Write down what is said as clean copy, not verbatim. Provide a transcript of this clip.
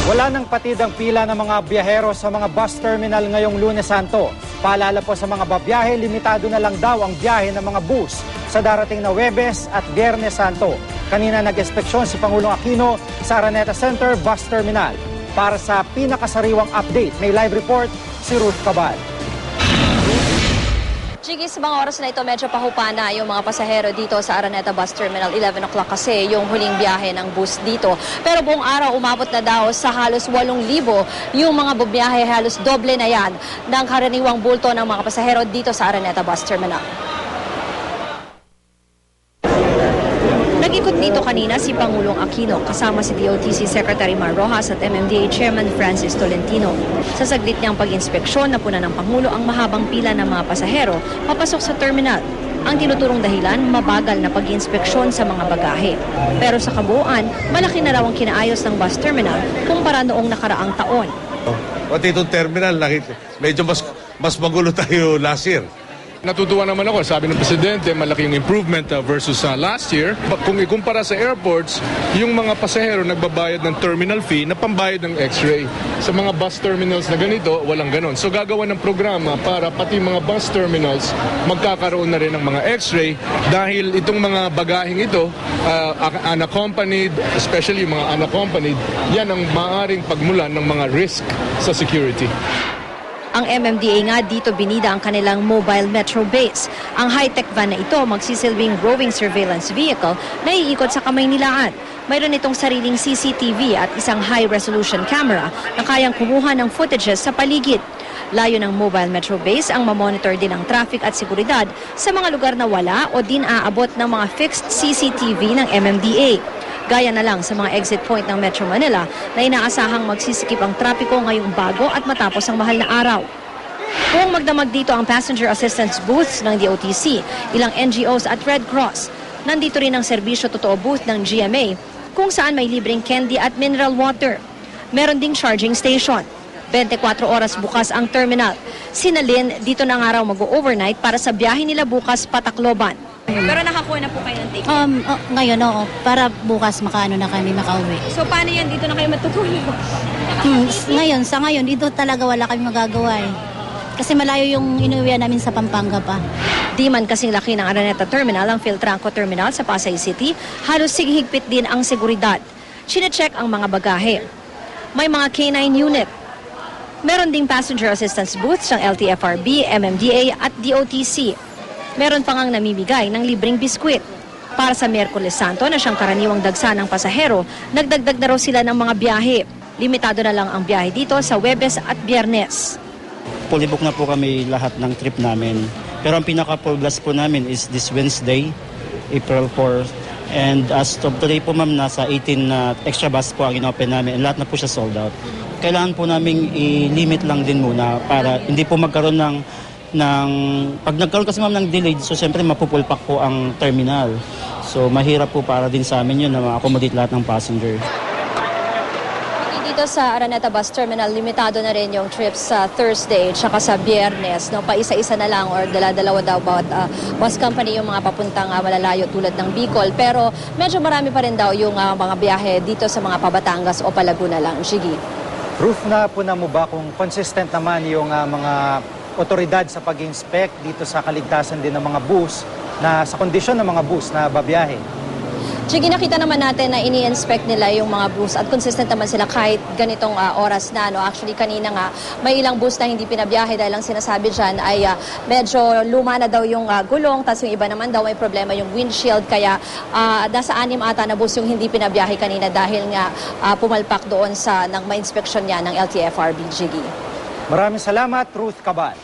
Wala nang patidang pila ng mga biyahero sa mga bus terminal ngayong Lunes Santo. Paalala po sa mga babiyahe, limitado na lang daw ang biyahe ng mga bus sa darating na Huwebes at Biyernes Santo. Kanina nag-inspeksyon si Pangulong Aquino sa Araneta Center Bus Terminal. Para sa pinakasariwang update, may live report si Ruth Cabal. Jiggy, sa mga oras na ito, medyo pahupa na yung mga pasahero dito sa Araneta Bus Terminal. 11 o'clock kasi yung huling biyahe ng bus dito. Pero buong araw, umabot na daw sa halos 8,000 yung mga bubiyahe, halos doble na yan ng karaniwang bulto ng mga pasahero dito sa Araneta Bus Terminal. Nag-ikot dito kanina si Pangulong Aquino kasama si DOTC Secretary Mar Rojas at MMDA Chairman Francis Tolentino. Sa saglit niyang pag-inspeksyon, napuna ng Pangulo ang mahabang pila ng mga pasahero papasok sa terminal. Ang tinuturong dahilan, mabagal na pag-inspeksyon sa mga bagahe. Pero sa kabuuan, malaki na raw ang kinaayos ng bus terminal kumpara noong nakaraang taon. Pati itong terminal, medyo mas magulo tayo last year. Natutuwa naman ako, sabi ng Presidente, malaking improvement versus last year. Kung ikumpara sa airports, yung mga pasahero nagbabayad ng terminal fee na pambayad ng x-ray. Sa mga bus terminals na ganito, walang ganon. So gagawa ng programa para pati mga bus terminals magkakaroon na rin ng mga x-ray dahil itong mga bagaheng ito, unaccompanied, especially mga unaccompanied, yan ang maaaring pagmulan ng mga risk sa security. Ang MMDA nga dito binida ang kanilang mobile metro base. Ang high-tech van na ito magsisilbing roving surveillance vehicle na iikot sa Kamaynilaan. Mayroon itong sariling CCTV at isang high-resolution camera na kayang kumuha ng footages sa paligid. Layo ng mobile metro base ang mamonitor din ang traffic at seguridad sa mga lugar na wala o din aabot ng mga fixed CCTV ng MMDA. Gaya na lang sa mga exit point ng Metro Manila na inaasahang magsisikip ang trapiko ngayong bago at matapos ang mahal na araw. Kung magdamag dito ang passenger assistance booths ng DOTC, ilang NGOs at Red Cross, nandito rin ang serbisyo totoo booth ng GMA kung saan may libreng candy at mineral water. Meron ding charging station. 24 oras bukas ang terminal. Sinalin dito na nga raw mag-overnight para sa biyahe nila bukas Patacloban. Pero nakakuha na po kayo ng ticket? Ngayon, oo. Para bukas makauwi. So paano yan? Dito na kayo matutulog? Sa ngayon, dito talaga wala kami magagawa eh. Kasi malayo yung inuwian namin sa Pampanga pa. Di man kasing laki ng Araneta Terminal, ang Philtranco Terminal sa Pasay City, halos higpit din ang seguridad. Chine-check ang mga bagahe. May mga K9 unit. Meron ding passenger assistance booths ng LTFRB, MMDA at DOTC. Meron pa ngang namimigay ng libreng biskwit. Para sa Miyerkules Santo na siyang karaniwang dagsa ng pasahero, nagdagdag na raw sila ng mga biyahe. Limitado na lang ang biyahe dito sa Huwebes at Biyernes. Fully book na po kami lahat ng trip namin. Pero ang pinaka-full blast po namin is this Wednesday, April 4. And as of today po ma'am, nasa 18 na extra bus po ang inopen namin and lahat na po siya sold out. Kailangan po namin i-limit lang din muna para hindi po magkaroon ng pag nagkaroon kasi ma'am ng delay, so siyempre mapupulpak po ang terminal. So mahirap po para din sa amin yun na ma-accommodate lahat ng passenger. Dito sa Araneta Bus Terminal, limitado na rin yung trips sa Thursday at sa Biyernes. No? Pa-isa-isa na lang or dala-dalawa daw bawat bus company yung mga papuntang malalayo tulad ng Bicol. Pero medyo marami pa rin daw yung mga biyahe dito sa mga Pabatangas o Palaguna lang. Shigi. Ruth, na mo ba kung consistent naman yung mga otoridad sa pag-inspect dito sa kaligtasan din ng mga bus na sa kondisyon ng mga bus na babiyahe? Sige, nakita naman natin na ini-inspect nila yung mga bus at consistent naman sila kahit ganitong oras na. No? Actually, kanina nga, may ilang bus na hindi pinabiyahe dahil ang sinasabi dyan ay medyo luma na daw yung gulong, tapos yung iba naman daw may problema yung windshield. Kaya nasa 6 ata na bus yung hindi pinabiyahe kanina dahil nga pumalpak doon sa nang ma-inspeksyon niya ng LTFRB. Jiggy. Maraming salamat, Ruth Cabal.